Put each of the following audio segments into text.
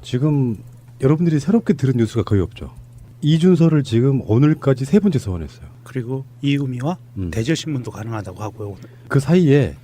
지금 여러분들이 새롭게 들은 뉴스가 거의 없죠. 이준서를 지금 오늘까지 3번째 소환했어요. 그리고 이유미와 대절신문도 가능하다고 하고요. 오늘. 그 사이에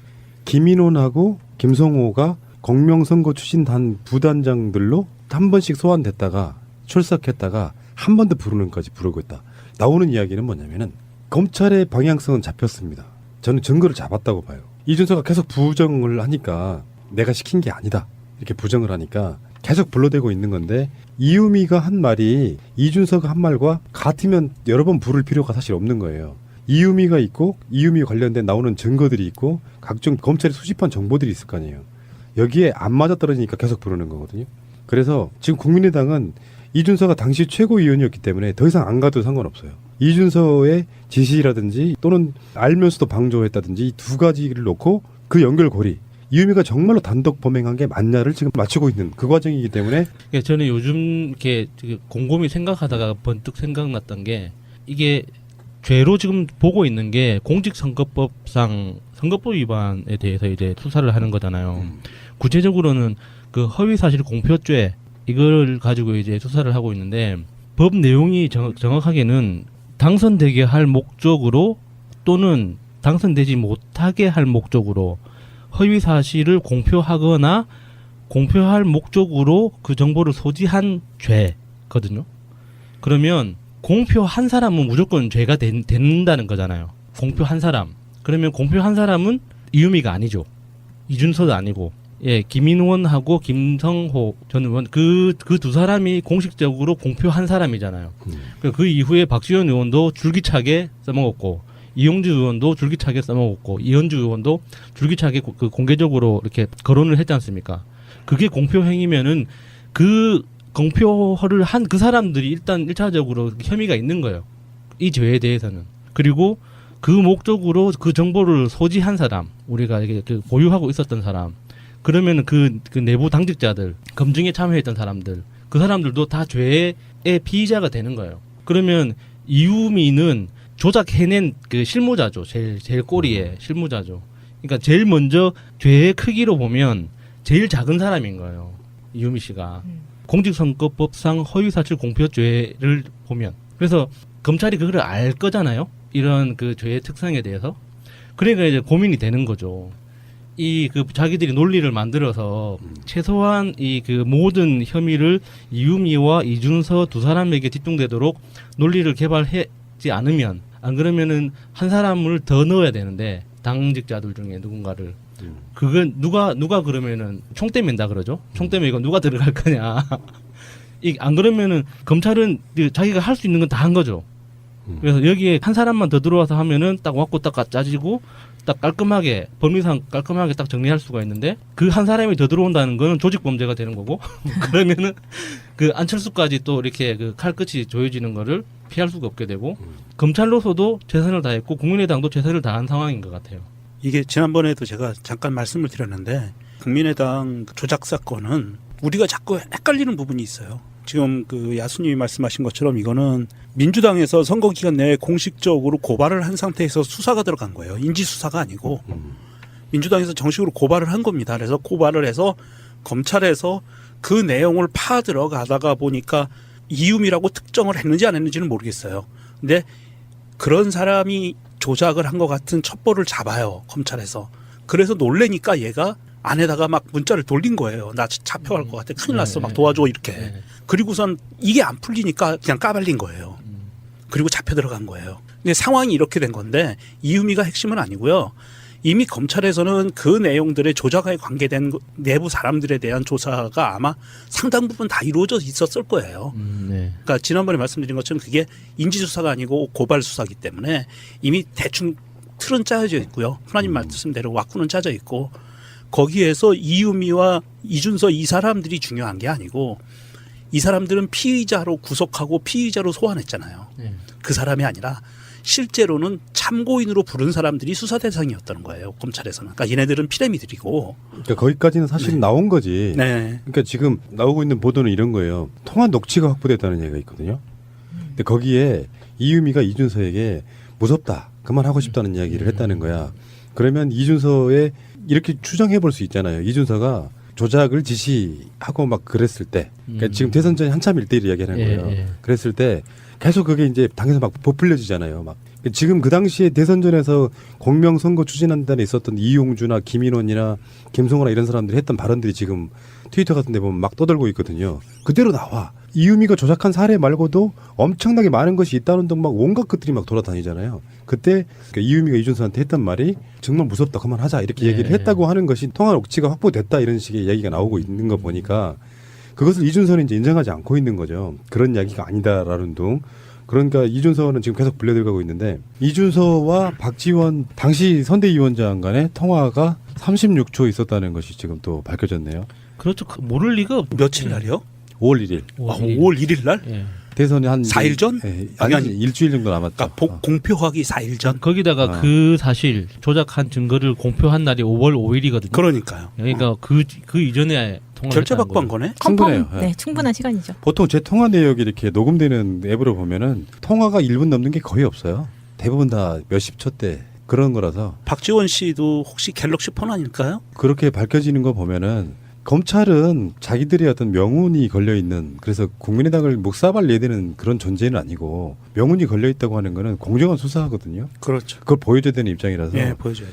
김인원하고 김성호가 공명선거 추진단 부단장들로 한 번씩 소환됐다가 출석했다가 한 번 더 부르는까지 부르고 있다. 나오는 이야기는 뭐냐면은 검찰의 방향성은 잡혔습니다. 저는 증거를 잡았다고 봐요. 이준서가 계속 부정을 하니까 내가 시킨 게 아니다. 이렇게 부정을 하니까 계속 불러대고 있는 건데 이유미가 한 말이 이준서가 한 말과 같으면 여러 번 부를 필요가 사실 없는 거예요. 이유미가 있고 이유미 관련된 나오는 증거들이 있고 각종 검찰이 수집한 정보들이 있을 거 아니에요. 여기에 안 맞아떨어지니까 계속 부르는 거거든요. 그래서 지금 국민의당은 이준서가 당시 최고위원이었기 때문에 더 이상 안 가도 상관없어요. 이준서의 지시라든지 또는 알면서도 방조했다든지 이 두 가지를 놓고 그 연결고리 이유미가 정말로 단독 범행한 게 맞냐를 지금 맞추고 있는 그 과정이기 때문에 저는 요즘 이렇게 곰곰이 생각하다가 번뜩 생각났던 게 이게 죄로 지금 보고 있는 게 공직선거법상 선거법 위반에 대해서 이제 수사를 하는 거잖아요. 구체적으로는 그 허위사실 공표죄 이걸 가지고 이제 수사를 하고 있는데 법 내용이 정확하게는 당선되게 할 목적으로 또는 당선되지 못하게 할 목적으로 허위 사실을 공표하거나 공표할 목적으로 그 정보를 소지한 죄거든요. 그러면 공표한 사람은 무조건 죄가 된다는 거잖아요. 공표한 사람. 그러면 공표한 사람은 이유미가 아니죠. 이준서도 아니고. 예, 김인원하고 김성호 전 의원 그 두 사람이 공식적으로 공표한 사람이잖아요. 그 이후에 박지원 의원도 줄기차게 써먹었고 이용주 의원도 줄기차게 써먹었고 이현주 의원도 줄기차게 그 공개적으로 이렇게 거론을 했지 않습니까? 그게 공표 행위면은 그 공표를 한 그 사람들이 일단 1차적으로 혐의가 있는 거예요. 이 죄에 대해서는. 그리고 그 목적으로 그 정보를 소지한 사람, 우리가 이게 그 보유하고 있었던 사람, 그러면은 그 내부 당직자들, 검증에 참여했던 사람들, 그 사람들도 다 죄의 피의자가 되는 거예요. 그러면 이유미는 조작해낸 그 실무자죠. 제일 꼬리에 실무자죠. 그러니까 제일 먼저 죄의 크기로 보면 제일 작은 사람인 거예요. 이유미 씨가. 공직선거법상 허위사실 공표죄를 보면. 그래서 검찰이 그걸 알 거잖아요. 이런 그 죄의 특성에 대해서. 그러니까 이제 고민이 되는 거죠. 자기들이 논리를 만들어서 최소한 그 모든 혐의를 이유미와 이준서 두 사람에게 집중되도록 논리를 개발하지 않으면, 안 그러면은 한 사람을 더 넣어야 되는데, 당직자들 중에 누군가를. 그건 누가 그러면은 총대 맨다 그러죠? 총대 매고 누가 들어갈 거냐. 안 그러면은 검찰은 자기가 할 수 있는 건 다 한 거죠. 그래서 여기에 한 사람만 더 들어와서 하면은 딱 왔고 딱 짜지고 딱 깔끔하게 법리상 깔끔하게 딱 정리할 수가 있는데 그 한 사람이 더 들어온다는 거는 조직 범죄가 되는 거고 그러면은 그 안철수까지 또 이렇게 그 칼끝이 조여지는 거를 피할 수가 없게 되고 검찰로서도 최선을 다했고 국민의당도 최선을 다한 상황인 것 같아요. 이게 지난번에도 제가 잠깐 말씀을 드렸는데 국민의당 조작 사건은 우리가 자꾸 헷갈리는 부분이 있어요. 지금 그 야수님이 말씀하신 것처럼 이거는 민주당에서 선거 기간 내에 공식적으로 고발을 한 상태에서 수사가 들어간 거예요. 인지 수사가 아니고 민주당에서 정식으로 고발을 한 겁니다. 그래서 고발을 해서 검찰에서 그 내용을 파 들어가다가 보니까 이유미라고 특정을 했는지 안 했는지는 모르겠어요. 근데 그런 사람이 조작을 한 것 같은 첩보를 잡아요. 검찰에서. 그래서 놀래니까 얘가 안에다가 막 문자를 돌린 거예요. 나 잡혀갈 것 같아. 큰일 났어. 막 도와줘. 이렇게. 그리고선 이게 안 풀리니까 그냥 까발린 거예요. 그리고 잡혀 들어간 거예요. 근데 상황이 이렇게 된 건데 이유미가 핵심은 아니고요. 이미 검찰에서는 그 내용들의 조작에 관계된 내부 사람들에 대한 조사가 아마 상당 부분 다 이루어져 있었을 거예요. 그러니까 지난번에 말씀드린 것처럼 그게 인지수사가 아니고 고발수사이기 때문에 이미 대충 틀은 짜여져 있고요. 프라님 말씀대로 왁구는 짜져 있고 거기에서 이유미와 이준서 이 사람들이 중요한 게 아니고 이 사람들은 피의자로 구속하고 피의자로 소환했잖아요. 그 사람이 아니라 실제로는 참고인으로 부른 사람들이 수사 대상이었다는 거예요. 검찰에서는. 그러니까 얘네들은 피레미들이고. 그러니까 거기까지는 사실 나온 거지. 그러니까 지금 나오고 있는 보도는 이런 거예요. 통화 녹취가 확보됐다는 얘기가 있거든요. 근데 거기에 이유미가 이준서에게 무섭다. 그만하고 싶다는 이야기를 했다는 거야. 그러면 이준서의 이렇게 추정해 볼 수 있잖아요. 이준서가 조작을 지시하고 막 그랬을 때, 그러니까 지금 대선 전에 한참 1대1 이야기하는 거예요. 예. 그랬을 때 계속 그게 이제 당에서 막 부풀려지잖아요. 막 지금 그 당시에 대선전에서 공명선거 추진한다는 데 있었던 이용주나 김인원이나 김성호나 이런 사람들이 했던 발언들이 지금 트위터 같은 데 보면 막 떠들고 있거든요. 그대로 나와. 이유미가 조작한 사례 말고도 엄청나게 많은 것이 있다는 등 막 온갖 것들이 막 돌아다니잖아요. 그때 이유미가 이준서한테 했던 말이 정말 무섭다 그만하자 이렇게 얘기를 했다고 하는 것이 통화 녹취가 확보됐다 이런 식의 이야기가 나오고 있는 거 보니까 그것을 이준서는 이제 인정하지 않고 있는 거죠. 그런 이야기가 아니다라는 둥. 그러니까 이준서는 지금 계속 불려들어가고 있는데 이준서와 박지원 당시 선대위원장 간의 통화가 36초 있었다는 것이 지금 또 밝혀졌네요. 그렇죠. 모를 리가 없. 며칠 날이요? 5월 1일. 5월 1일 날? 예. 대선이 한 4일 전? 아니 일주일 정도 남았죠. 그러니까 공표하기 4일 전. 거기다가 그 사실 조작한 증거를 공표한 날이 5월 5일이거든요. 그러니까요. 그러니까 그 이전에 통화를 결제 했다는 받고 한 거죠. 거네. 충분해요. 컴펌, 네, 충분한 시간이죠. 보통 제 통화 내역이 이렇게 녹음되는 앱으로 보면은 통화가 1분 넘는 게 거의 없어요. 대부분 다 몇십 초 대 그런 거라서 박지원 씨도 혹시 갤럭시 폰 아닐까요? 그렇게 밝혀지는 거 보면은 검찰은 자기들의 어떤 명운이 걸려 있는 그래서 국민의당을 묵사발 내대는 그런 존재는 아니고 명운이 걸려 있다고 하는 거는 공정한 수사하거든요. 그렇죠. 그걸 보여줘야 되는 입장이라서 예, 보여줘야 돼.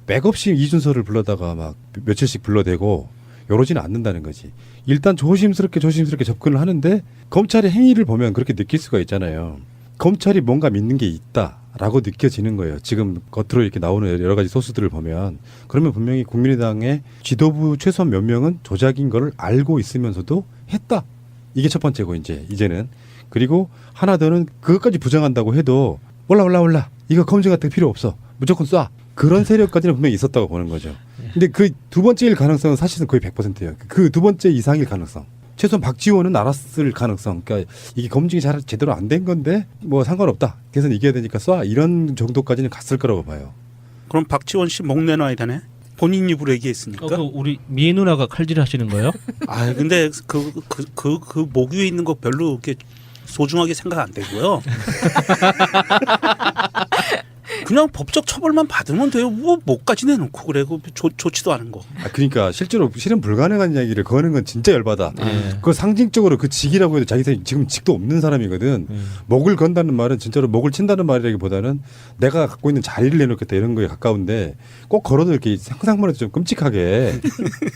맥없이 이준서를 불러다가 막 며칠씩 불러대고 이러지는 않는다는 거지. 일단 조심스럽게 접근을 하는데 검찰의 행위를 보면 그렇게 느낄 수가 있잖아요. 검찰이 뭔가 믿는 게 있다라고 느껴지는 거예요. 지금 겉으로 이렇게 나오는 여러 가지 소스들을 보면 그러면 분명히 국민의당의 지도부 최소한 몇 명은 조작인 거를 알고 있으면서도 했다. 이게 첫 번째고 이제는 그리고 하나 더는 그것까지 부정한다고 해도 올라 이거 검증 같은 거 필요 없어. 무조건 쏴. 그런 세력까지는 분명히 있었다고 보는 거죠. 근데 그 두 번째일 가능성은 사실은 거의 100%예요. 그 두 번째 이상일 가능성. 최소한 박지원은 알았을 가능성. 그러니까 이게 검증이 잘 제대로 안 된 건데 뭐 상관없다. 대선 이겨야 되니까 쏴. 이런 정도까지는 갔을 거라고 봐요. 그럼 박지원 씨 목 내놔야 되네. 본인 입으로 얘기했으니까. 그 우리 미애 누나가 칼질 하시는 거예요? 아 근데 그 목 위에 있는 거 별로 이렇게 소중하게 생각 안 되고요. 그냥 법적 처벌만 받으면 돼요. 뭐 목까지 내놓고 그래. 좋지도 않은 거. 그러니까 실제로 실현 불가능한 이야기를 거는 건 진짜 열받아. 네. 그거 상징적으로 그 직이라고 해도 자기 지금 직도 없는 사람이거든. 목을 건다는 말은 진짜로 목을 친다는 말이라기보다는 내가 갖고 있는 자리를 내놓겠다 이런 거에 가까운데 꼭 걸어도 이렇게 상상만 해도 좀 끔찍하게.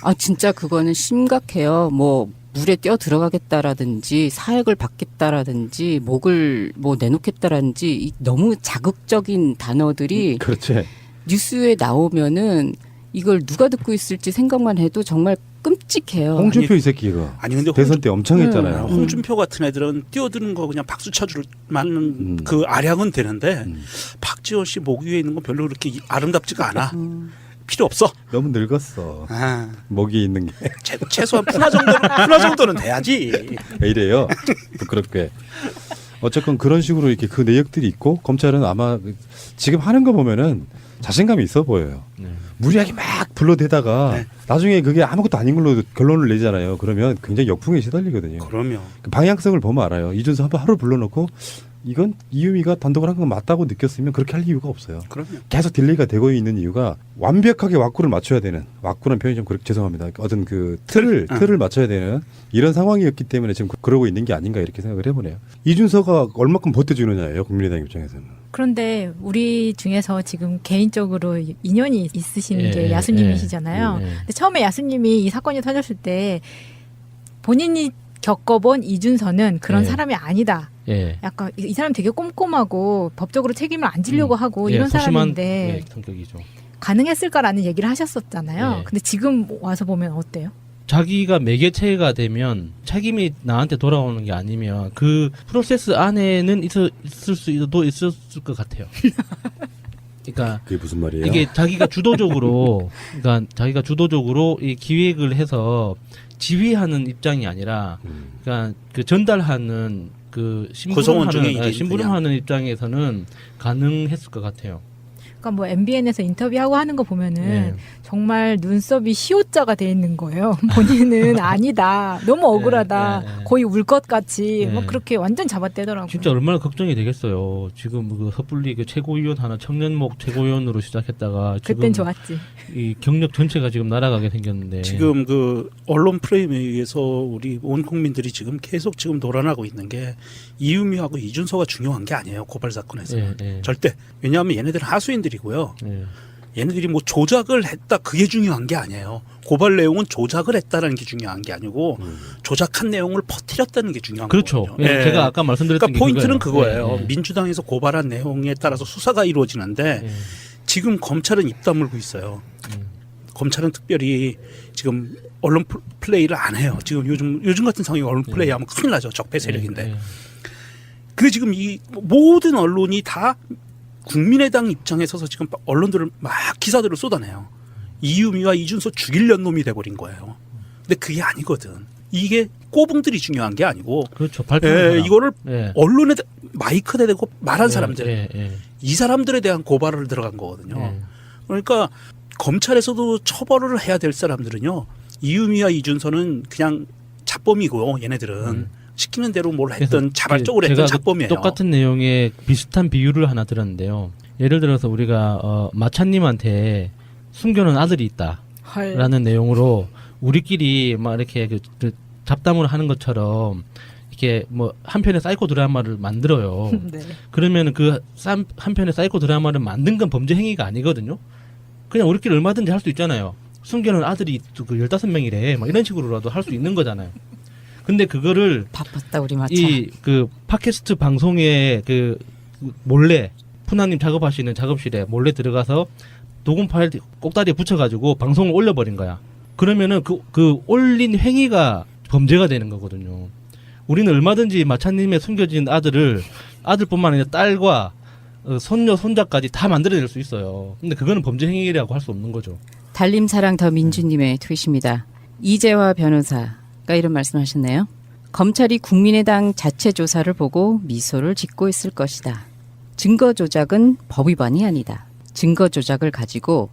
아 진짜 그거는 심각해요. 뭐 물에 뛰어 들어가겠다라든지 사액을 받겠다라든지 목을 뭐 내놓겠다라든지 이 너무 자극적인 단어들이 그렇지. 뉴스에 나오면은 이걸 누가 듣고 있을지 생각만 해도 정말 끔찍해요. 홍준표 이 새끼 이거. 아니 근데 대선 때 엄청 했잖아요. 홍준표 같은 애들은 뛰어드는 거 그냥 박수 쳐줄 만한 그 아량은 되는데 박지원 씨 목 위에 있는 건 별로 그렇게 아름답지가 않아. 필요 없어. 너무 늙었어. 아, 목이 있는 게. 최소한 푸나 정도는 돼야지. 왜 이래요? 부끄럽게. 어쨌건 그런 식으로 이렇게 그 내역들이 있고 검찰은 아마 지금 하는 거 보면은 자신감이 있어 보여요. 네. 무리하게 막 불러대다가 네. 나중에 그게 아무것도 아닌 걸로 결론을 내잖아요. 그러면 굉장히 역풍에 시달리거든요. 그럼요. 그 방향성을 보면 알아요. 이준서 한번 하루 불러놓고 이건 이유미가 단독을 한 건 맞다고 느꼈으면 그렇게 할 이유가 없어요. 그럼요. 계속 딜레이가 되고 있는 이유가 완벽하게 왁구를 맞춰야 되는 왁구는 표현이 좀 그렇게 죄송합니다. 어떤 그 틀을 맞춰야 되는 이런 상황이었기 때문에 지금 그러고 있는 게 아닌가 이렇게 생각을 해보네요. 이준서가 얼마큼 버텨주느냐예요. 국민의당 입장에서는. 그런데 우리 중에서 지금 개인적으로 인연이 있으신 예, 게 야수님이시잖아요. 예, 예. 근데 처음에 야수님이 이 사건이 터졌을 때 본인이 겪어본 이준서는 그런 예. 사람이 아니다. 예. 약간 이 사람 되게 꼼꼼하고 법적으로 책임을 안 지려고 하고 예, 이런 소심한, 사람인데 예, 성격이죠. 가능했을까라는 얘기를 하셨었잖아요. 예. 근데 지금 와서 보면 어때요? 자기가 매개체가 되면 책임이 나한테 돌아오는 게 아니면 그 프로세스 안에는 있을 수도 있었을 것 같아요. 그러니까 그게 무슨 말이에요? 이게 자기가 주도적으로 이 기획을 해서 지휘하는 입장이 아니라 그러니까 그 전달하는 그 구성원 중에 심부름하는 이제 심부름하는 입장에서는 가능했을 것 같아요. 그러니까 뭐 MBN에서 인터뷰하고 하는 거 보면은 네. 정말 눈썹이 시옷자가 돼 있는 거예요. 본인은 아니다. 너무 억울하다. 네, 네, 네. 거의 울 것 같이 네. 막 그렇게 완전 잡아떼더라고요. 진짜 얼마나 걱정이 되겠어요. 지금 그 섣불리 그 최고위원 하나 청년목 최고위원으로 시작했다가 지금 그땐 좋았지. 이 경력 전체가 지금 날아가게 생겼는데 지금 그 언론 프레임에 의해서 우리 온 국민들이 지금 계속 지금 놀아나고 있는 게 이유미하고 이준서가 중요한 게 아니에요. 고발 사건에서 예, 예. 절대. 왜냐하면 얘네들은 하수인들이고요. 예. 얘네들이 뭐 조작을 했다 그게 중요한 게 아니에요. 고발 내용은 조작을 했다는 게 중요한 게 아니고 조작한 내용을 퍼뜨렸다는 게 중요한 그렇죠. 거거든요. 예, 제가 아까 말씀드렸던 그러니까 포인트는 게 그거예요. 그거예요. 예, 예. 민주당에서 고발한 내용에 따라서 수사가 이루어지는데 예. 지금 검찰은 입 다물고 있어요. 검찰은 특별히 지금 언론 플레이를 안 해요. 지금 요즘 같은 상황에 언론 플레이하면 큰일 나죠. 적폐 세력인데. 예, 예. 근데 지금 이 모든 언론이 다 국민의당 입장에 서서 지금 언론들을 막 기사들을 쏟아내요. 이유미와 이준서 죽이려는 놈이 돼버린 거예요. 근데 그게 아니거든. 이게 꼬붕들이 중요한 게 아니고 그렇죠. 발표한 사람. 이거를 예. 언론에 마이크 대고 말한 예, 사람들 예, 예. 이 사람들에 대한 고발을 들어간 거거든요. 예. 그러니까 검찰에서도 처벌을 해야 될 사람들은요. 이유미와 이준서는 그냥 잡범이고 얘네들은 시키는 대로 뭘 했던 자발적으로 했던 제가 잡범이에요. 똑같은 내용의 비슷한 비유를 하나 들었는데요. 예를 들어서 우리가 마차님한테 숨겨놓은 아들이 있다라는 헐. 내용으로 우리끼리 막 이렇게 그 잡담을 하는 것처럼 이렇게 뭐 한편의 사이코 드라마를 만들어요. 네. 그러면은 그 한편의 사이코 드라마를 만든 건 범죄 행위가 아니거든요. 그냥 우리끼리 얼마든지 할 수 있잖아요. 숨겨놓은 아들이 그 15명이래. 막 이런 식으로라도 할 수 있는 거잖아요. 근데 그거를 바빴다 우리 마차. 이 그 팟캐스트 방송에 그 몰래 푸나님 작업하시는 작업실에 몰래 들어가서 녹음 파일 꼭다리에 붙여가지고 방송을 올려버린 거야. 그러면은 그 올린 행위가 범죄가 되는 거거든요. 우리는 얼마든지 마차님의 숨겨진 아들뿐만 아니라 딸과 손녀 손자까지 다 만들어낼 수 있어요. 근데 그거는 범죄 행위라고 할 수 없는 거죠. 달림사랑 더 민주님의 트윗입니다. 이재화 변호사가 이런 말씀하셨네요. 검찰이 국민의당 자체 조사를 보고 미소를 짓고 있을 것이다. 증거 조작은 법 위반이 아니다. 증거 조작을 가지고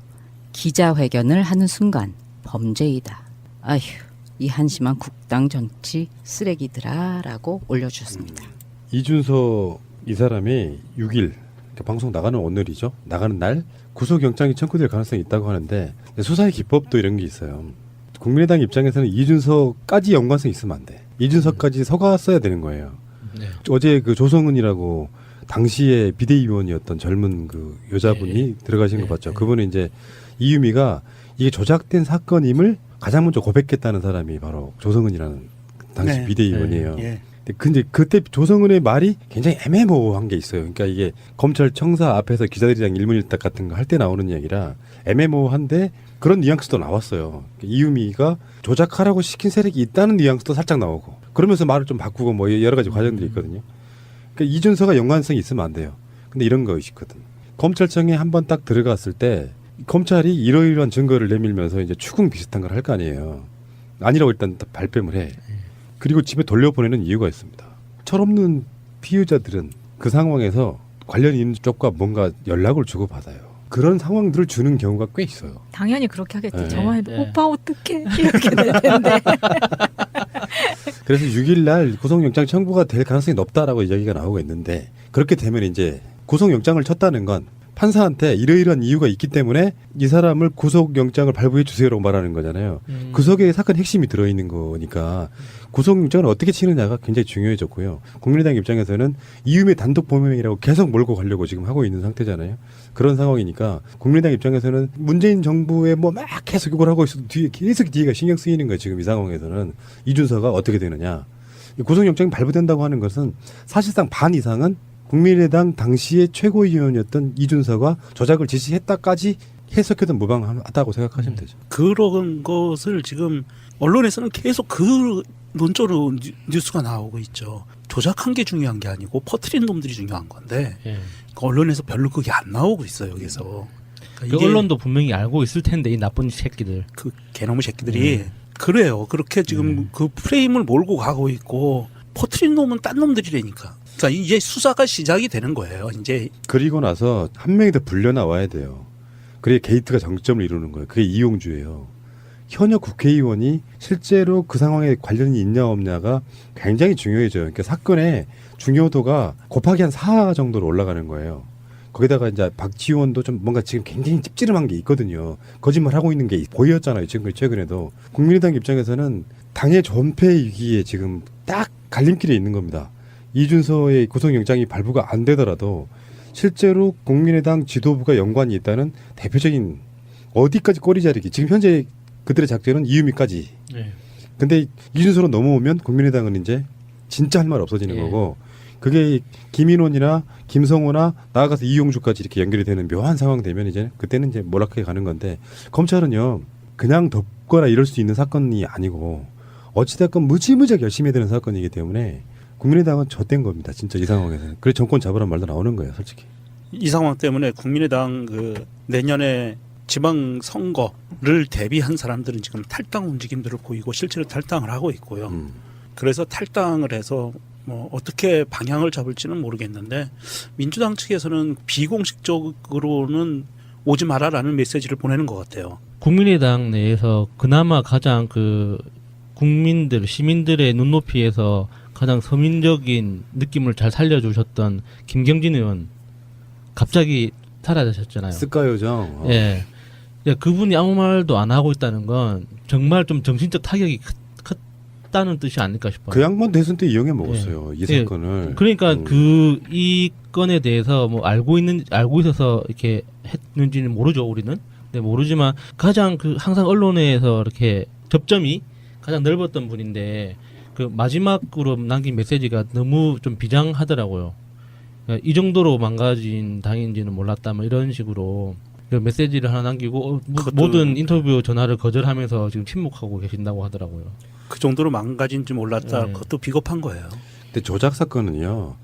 기자회견을 하는 순간 범죄이다. 아휴, 이 한심한 국당 정치 쓰레기들아라고 올려주셨습니다. 이준서 이 사람이 6일 방송 나가는 오늘이죠. 나가는 날 구속영장이 청구될 가능성이 있다고 하는데 수사의 기법도 이런 게 있어요. 국민의당 입장에서는 이준서까지 연관성이 있으면 안 돼. 이준서까지 서갔어야 되는 거예요. 네. 어제 그 조성은이라고 당시에 비대위원이었던 젊은 그 여자분이 들어가신 거 봤죠. 그분은 이제 이유미가 이게 조작된 사건임을 가장 먼저 고백했다는 사람이 바로 조성은이라는 당시 네. 비대위원이에요. 예. 근데 그때 조성은의 말이 굉장히 애매모호한 게 있어요. 그러니까 이게 검찰 청사 앞에서 기자들이랑 일문일답 같은 거 할 때 나오는 얘기라 애매모호한데 그런 뉘앙스도 나왔어요. 이유미가 조작하라고 시킨 세력이 있다는 뉘앙스도 살짝 나오고 그러면서 말을 좀 바꾸고 뭐 여러 가지 과정들이 있거든요. 그러니까 이준서가 연관성이 있으면 안 돼요. 근데 이런 거 있거든. 검찰청에 한번 딱 들어갔을 때 검찰이 이러이러한 증거를 내밀면서 이제 추궁 비슷한 걸 할 거 아니에요. 아니라고 일단 발뺌을 해. 그리고 집에 돌려보내는 이유가 있습니다. 철없는 피의자들은 그 상황에서 관련 있는 쪽과 뭔가 연락을 주고받아요. 그런 상황들을 주는 경우가 꽤 있어요. 당연히 그렇게 하겠지. 네. 저만 해도 네. 오빠 어떡해 이렇게 될 텐데. 그래서 6일 날 구속영장 청구가 될 가능성이 높다라고 이야기가 나오고 있는데 그렇게 되면 이제 구속영장을 쳤다는 건 판사한테 이러이러한 이유가 있기 때문에 이 사람을 구속영장을 발부해 주세요라고 말하는 거잖아요. 그 속에 사건 핵심이 들어있는 거니까 구속영장을 어떻게 치느냐가 굉장히 중요해졌고요. 국민의당 입장에서는 이유미 단독 범행이라고 계속 몰고 가려고 지금 하고 있는 상태잖아요. 그런 상황이니까 국민의당 입장에서는 문재인 정부에 뭐 막 계속 욕을 하고 있어도 계속 뒤가 신경 쓰이는 거예요. 지금 이 상황에서는 이준서가 어떻게 되느냐. 구속영장이 발부된다고 하는 것은 사실상 반 이상은 국민의당 당시의 최고위원이었던 이준서가 조작을 지시했다까지 해석해도 무방하다고 생각하시면 되죠. 그런 것을 지금 언론에서는 계속 그 논조로 뉴스가 나오고 있죠. 조작한 게 중요한 게 아니고 퍼뜨린 놈들이 중요한 건데 예. 언론에서 별로 그게 안 나오고 있어요. 여기서. 그러니까 그 언론도 분명히 알고 있을 텐데 이 나쁜 새끼들. 그 개놈의 새끼들이 그래요. 그렇게 지금 그 프레임을 몰고 가고 있고 퍼뜨린 놈은 딴 놈들이라니까. 그러니까 이제 수사가 시작이 되는 거예요. 이제 그리고 나서 한 명이 더 불려 나와야 돼요. 그래야 게이트가 정점을 이루는 거예요. 그게 이용주예요. 현역 국회의원이 실제로 그 상황에 관련이 있냐 없냐가 굉장히 중요해져요. 그러니까 사건의 중요도가 곱하기 한 4 정도로 올라가는 거예요. 거기다가 이제 박지원도 좀 뭔가 지금 굉장히 찝찝한 게 있거든요. 거짓말 하고 있는 게 보였잖아요. 지금 최근에도. 국민의당 입장에서는 당의 존폐 위기에 지금 딱 갈림길에 있는 겁니다. 이준서의 구속영장이 발부가 안 되더라도 실제로 국민의당 지도부가 연관이 있다는 대표적인 어디까지 꼬리 자르기. 지금 현재 그들의 작전은 이유미까지. 네. 근데 이준서로 넘어오면 국민의당은 이제 진짜 할 말 없어지는 예. 거고 그게 김인원이나 김성호나 나아가서 이용주까지 이렇게 연결이 되는 묘한 상황 되면 이제 그때는 이제 몰락해 가는 건데 검찰은요 그냥 덮거나 이럴 수 있는 사건이 아니고 어찌됐건 무지무지하게 열심히 해야 되는 사건이기 때문에 국민의당은 젖된 겁니다. 진짜 이 상황에서는. 그래서 정권 잡으란 말도 나오는 거예요. 솔직히. 이 상황 때문에 국민의당 그 내년에 지방 선거를 대비한 사람들은 지금 탈당 움직임들을 보이고 실제로 탈당을 하고 있고요. 그래서 탈당을 해서 뭐 어떻게 방향을 잡을지는 모르겠는데 민주당 측에서는 비공식적으로는 오지 마라라는 메시지를 보내는 것 같아요. 국민의당 내에서 그나마 가장 그 국민들 시민들의 눈높이에서 가장 서민적인 느낌을 잘 살려주셨던 김경진 의원 갑자기 사라지셨잖아요. 스카요정. 예. 예, 그분이 아무 말도 안 하고 있다는 건 정말 좀 정신적 타격이 컸다는 뜻이 아닐까 싶어요. 그 양반 대선 때 이용해 먹었어요. 이 예. 사건을. 그러니까 이 건에 대해서 뭐 알고 있어서 이렇게 했는지는 모르죠, 우리는. 네, 모르지만 가장 그 항상 언론에서 이렇게 접점이 가장 넓었던 분인데 그 마지막으로 남긴 메시지가 너무 좀 비장하더라고요. 이 정도로 망가진 당인지는 몰랐다, 뭐 이런 식으로 그 메시지를 하나 남기고 모든 인터뷰 전화를 거절하면서 지금 침묵하고 계신다고 하더라고요. 그 정도로 망가진지 몰랐다. 네. 그것도 비겁한 거예요. 근데 조작 사건은요.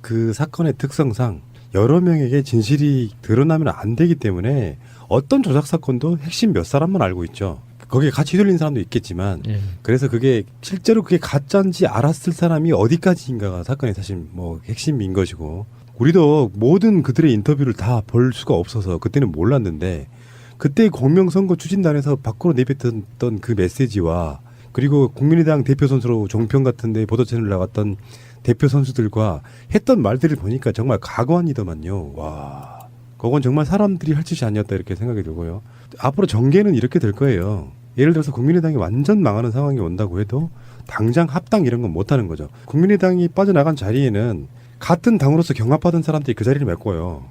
그 사건의 특성상 여러 명에게 진실이 드러나면 안 되기 때문에 어떤 조작 사건도 핵심 몇 사람만 알고 있죠. 거기에 같이 휘둘린 사람도 있겠지만 예. 그래서 그게 실제로 그게 가짜인지 알았을 사람이 어디까지인가가 사건의 사실 뭐 핵심인 것이고 우리도 모든 그들의 인터뷰를 다 볼 수가 없어서 그때는 몰랐는데 그때 공명선거 추진단에서 밖으로 내뱉었던 그 메시지와 그리고 국민의당 대표 선수로 종편 같은 데 보도채널 나갔던 대표 선수들과 했던 말들을 보니까 정말 가관이더만요. 와, 그건 정말 사람들이 할 짓이 아니었다 이렇게 생각이 들고요. 앞으로 정계는 이렇게 될 거예요. 예를 들어서 국민의당이 완전 망하는 상황이 온다고 해도 당장 합당 이런 건 못하는 거죠. 국민의당이 빠져나간 자리에는 같은 당으로서 경합하던 사람들이 그 자리를 메꿔요.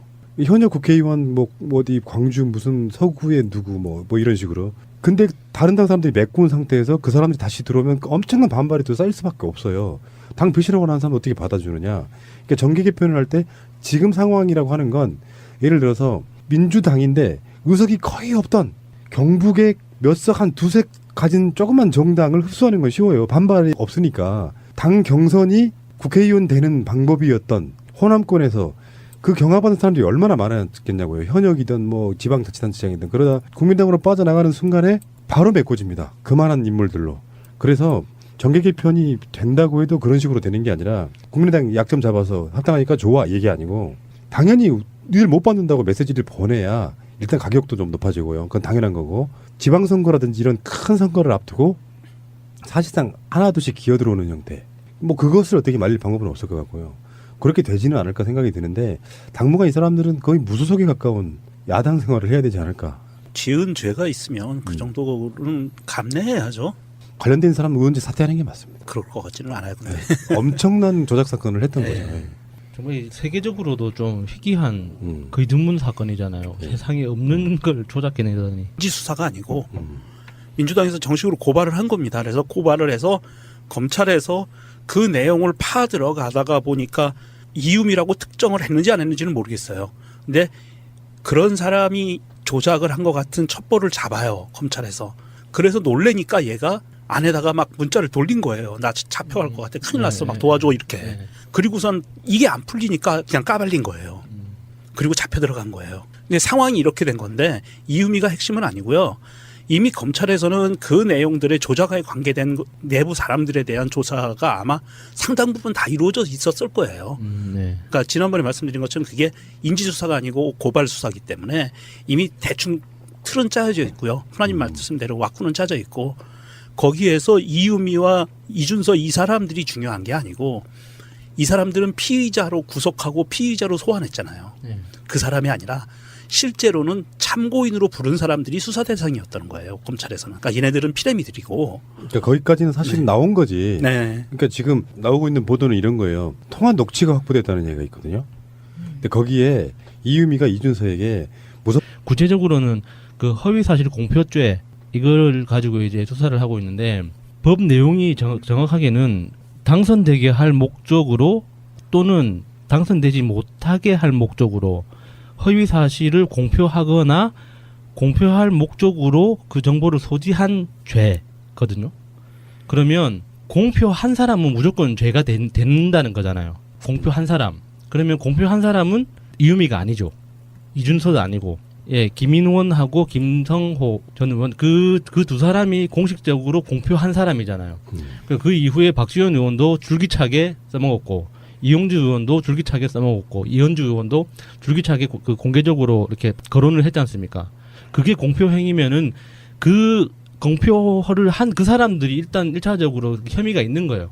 현역 국회의원 뭐 어디 광주 무슨 서구의 누구 뭐 이런 식으로. 근데 다른 당 사람들이 메꾼 상태에서 그 사람들이 다시 들어오면 엄청난 반발이 또 쌓일 수밖에 없어요. 당 배신하고 나는 사람 어떻게 받아주느냐. 그러니까 정계 개편을 할 때 지금 상황이라고 하는 건 예를 들어서 민주당인데 의석이 거의 없던 경북의 몇 석 한 두석 가진 조그만 정당을 흡수하는 건 쉬워요. 반발이 없으니까. 당 경선이 국회의원 되는 방법이었던 호남권에서 그 경합하는 사람들이 얼마나 많았겠냐고요. 현역이든 뭐 지방자치단체장이든. 그러다 국민당으로 빠져나가는 순간에 바로 메꿔집니다. 그만한 인물들로. 그래서 정계 개편이 된다고 해도 그런 식으로 되는 게 아니라 국민의당 약점 잡아서 합당하니까 좋아 얘기 아니고 당연히 니들 못 받는다고 메시지를 보내야 일단 가격도 좀 높아지고요. 그건 당연한 거고 지방선거라든지 이런 큰 선거를 앞두고 사실상 하나둘씩 기어들어오는 형태. 뭐 그것을 어떻게 말릴 방법은 없을 것 같고요. 그렇게 되지는 않을까 생각이 드는데 당분간 이 사람들은 거의 무소속에 가까운 야당 생활을 해야 되지 않을까. 지은 죄가 있으면 그 정도는 감내해야죠. 관련된 사람 의원직 사퇴하는 게 맞습니다. 그럴 것 같지는 않아요. 근데. 엄청난 조작 사건을 했던 네. 거죠. 정말 세계적으로도 좀 희귀한 음. 거의 드문 사건이잖아요. 네. 세상에 없는 걸 조작해내다니. 인지 수사가 아니고 민주당에서 정식으로 고발을 한 겁니다. 그래서 고발을 해서 검찰에서 그 내용을 파 들어가다가 보니까 이음이라고 특정을 했는지 안 했는지는 모르겠어요. 근데 그런 사람이 조작을 한 것 같은 첩보를 잡아요. 검찰에서. 그래서 놀래니까 얘가 안에다가 막 문자를 돌린 거예요. 나 잡혀갈 것 같아. 큰일 났어. 막 도와줘 이렇게. 네. 그리고선 이게 안 풀리니까 그냥 까발린 거예요. 그리고 잡혀 들어간 거예요. 근데 상황이 이렇게 된 건데 이음이가 핵심은 아니고요. 이미 검찰에서는 그 내용들의 조작에 관계된 내부 사람들에 대한 조사가 아마 상당 부분 다 이루어져 있었을 거예요. 네. 그러니까 지난번에 말씀드린 것처럼 그게 인지수사가 아니고 고발수사기 때문에 이미 대충 틀은 짜여져 있고요. 하나님 말씀대로 왁구는 짜져 있고 거기에서 이유미와 이준서 이 사람들이 중요한 게 아니고 이 사람들은 피의자로 구속하고 피의자로 소환했잖아요. 네. 그 사람이 아니라 실제로는 참고인으로 부른 사람들이 수사 대상이었던 거예요. 검찰에서는. 그러니까 얘네들은 피레미들이고. 그러니까 거기까지는 사실 나온 거지. 네. 그러니까 지금 나오고 있는 보도는 이런 거예요. 통화 녹취가 확보됐다는 얘기가 있거든요. 근데 거기에 이유미가 이준서에게 구체적으로는 그 허위 사실 공표죄 이걸 가지고 이제 수사를 하고 있는데 법 내용이 정확하게는 당선되게 할 목적으로 또는 당선되지 못하게 할 목적으로 허위 사실을 공표하거나 공표할 목적으로 그 정보를 소지한 죄거든요. 그러면 공표한 사람은 무조건 죄가 된다는 거잖아요. 공표한 사람. 그러면 공표한 사람은 이유미가 아니죠. 이준서도 아니고. 예, 김인원하고 김성호 전 의원 그 두 사람이 공식적으로 공표한 사람이잖아요. 그 이후에 박지원 의원도 줄기차게 써먹었고 이용주 의원도 줄기차게 써먹었고 이현주 의원도 줄기차게 그 공개적으로 이렇게 거론을 했지 않습니까? 그게 공표 행위면은 그 공표를 한 그 사람들이 일단 1차적으로 혐의가 있는 거예요.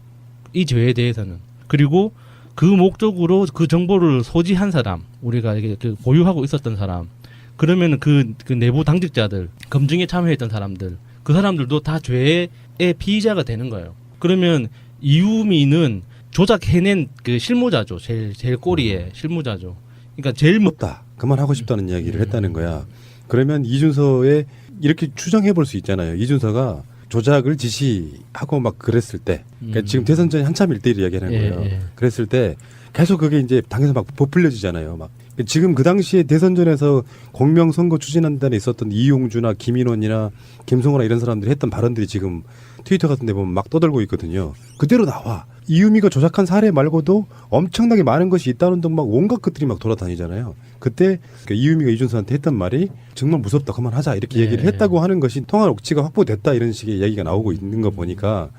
이 죄에 대해서는. 그리고 그 목적으로 그 정보를 소지한 사람, 우리가 이게 그 보유하고 있었던 사람, 그러면은 그 내부 당직자들, 검증에 참여했던 사람들, 그 사람들도 다 죄의 피의자가 되는 거예요. 그러면 이유미는 조작해낸 그 실무자죠. 제일 꼬리에 실무자죠. 그러니까 제일 없다. 그만하고 싶다는 이야기를 했다는 거야. 그러면 이준서의 이렇게 추정해 볼 수 있잖아요. 이준서가 조작을 지시하고 막 그랬을 때, 그러니까 지금 대선 전에 한참 1대1 이야기하는 거예요. 예. 그랬을 때 계속 그게 이제 당에서 막 부풀려지잖아요. 막 지금 그 당시에 대선전에서 공명선거 추진한단에 있었던 이용주나 김인원이나 김성호나 이런 사람들이 했던 발언들이 지금 트위터 같은 데 보면 막 떠들고 있거든요. 그대로 나와. 이유미가 조작한 사례 말고도 엄청나게 많은 것이 있다는 등 막 온갖 것들이 막 돌아다니잖아요. 그때 이유미가 이준서한테 했던 말이 정말 무섭다 그만하자 이렇게 얘기를 했다고 하는 것이 통화 녹취가 확보됐다 이런 식의 이야기가 나오고 있는 거 보니까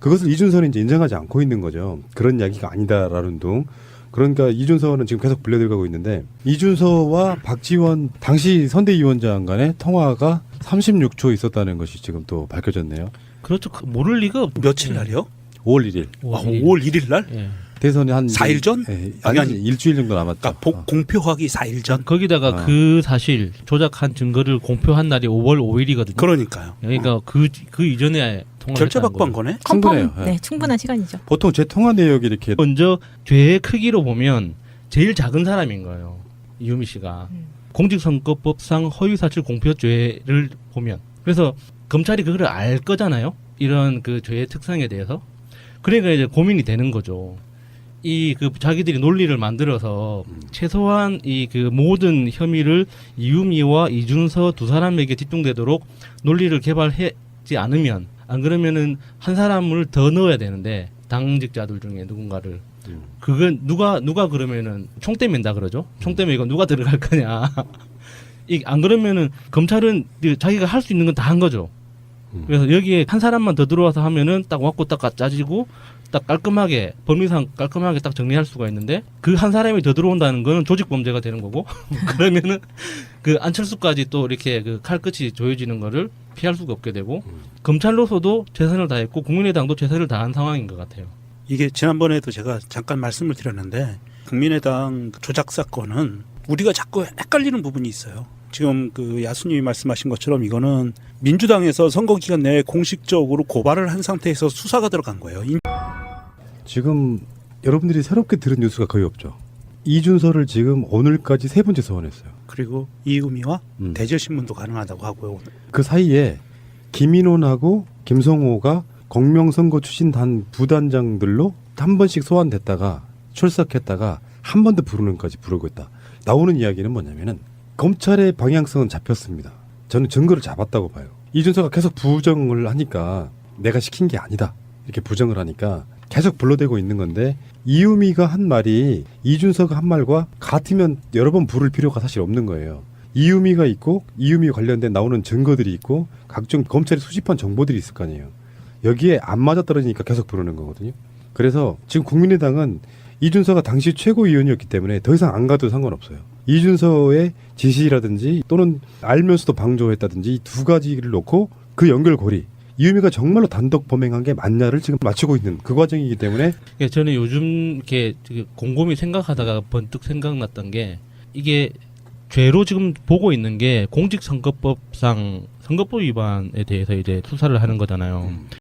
그것을 이준서는 이제 인정하지 않고 있는 거죠. 그런 이야기가 아니다라는 둥. 그러니까 이준서는 지금 계속 불려들어가고 있는데 이준서와 박지원 당시 선대위원장 간의 통화가 36초 있었다는 것이 지금 또 밝혀졌네요. 그렇죠. 모를 리가 없. 며칠 날이요? 5월 1일. 5월 1일 날? 예. 대선이 한 4일 전? 아니 일주일 정도 남았죠. 그러니까 공표하기 4일 전. 거기다가 그 사실 조작한 증거를 공표한 날이 5월 5일이거든요. 그러니까요. 그러니까 그 이전에 통화를 결제 했다는 받고 한 거예요. 거네. 충분해요. 컴펌, 네, 충분한 시간이죠. 보통 제 통화 내역이 이렇게 먼저 죄의 크기로 보면 제일 작은 사람인 거예요. 이유미 씨가. 공직선거법상 허위사실 공표죄를 보면. 그래서 검찰이 그걸 알 거잖아요. 이런 그 죄의 특성에 대해서. 그러니까 이제 고민이 되는 거죠. 이 그 자기들이 논리를 만들어서 최소한 이 그 모든 혐의를 이유미와 이준서 두 사람에게 집중되도록 논리를 개발하지 않으면 안 그러면은 한 사람을 더 넣어야 되는데 당직자들 중에 누군가를 그건 누가 그러면은 총대 맨다 그러죠. 총대 매고 누가 들어갈 거냐. 이 안 그러면은 검찰은 자기가 할 수 있는 건 다 한 거죠. 그래서 여기에 한 사람만 더 들어와서 하면은 딱 왔고 딱 짜지고 딱 깔끔하게 법리상 깔끔하게 딱 정리할 수가 있는데 그 한 사람이 더 들어온다는 거는 조직 범죄가 되는 거고 그러면은 그 안철수까지 또 이렇게 그 칼끝이 조여지는 거를 피할 수가 없게 되고 검찰로서도 최선을 다했고 국민의당도 최선을 다한 상황인 것 같아요. 이게 지난번에도 제가 잠깐 말씀을 드렸는데 국민의당 조작 사건은 우리가 자꾸 헷갈리는 부분이 있어요. 지금 그 야수님이 말씀하신 것처럼 이거는 민주당에서 선거 기간 내에 공식적으로 고발을 한 상태에서 수사가 들어간 거예요. 지금 여러분들이 새롭게 들은 뉴스가 거의 없죠. 이준서를 지금 오늘까지 3번째 소환했어요. 그리고 이유미와 대절신문도 가능하다고 하고요. 그 사이에 김인원하고 김성호가 공명선거 추진단 부단장들로 한 번씩 소환됐다가 출석했다가 한 번 더 부르는 것까지 부르고 있다. 나오는 이야기는 뭐냐면은 검찰의 방향성은 잡혔습니다. 저는 증거를 잡았다고 봐요. 이준서가 계속 부정을 하니까 내가 시킨 게 아니다. 이렇게 부정을 하니까 계속 불러대고 있는 건데 이유미가 한 말이 이준서가 한 말과 같으면 여러 번 부를 필요가 사실 없는 거예요. 이유미가 있고 이유미 관련된 나오는 증거들이 있고 각종 검찰이 수집한 정보들이 있을 거 아니에요. 여기에 안 맞아떨어지니까 계속 부르는 거거든요. 그래서 지금 국민의당은 이준서가 당시 최고위원이었기 때문에 더 이상 안 가도 상관없어요. 이준서의 지시라든지 또는 알면서도 방조했다든지 이 두 가지를 놓고 그 연결고리 이유미가 정말로 단독 범행한 게 맞냐를 지금 맞추고 있는 그 과정이기 때문에 그러니까 저는 요즘 이렇게 곰곰이 생각하다가 번뜩 생각났던 게 이게 죄로 지금 보고 있는 게 공직선거법상 선거법 위반에 대해서 이제 수사를 하는 거잖아요.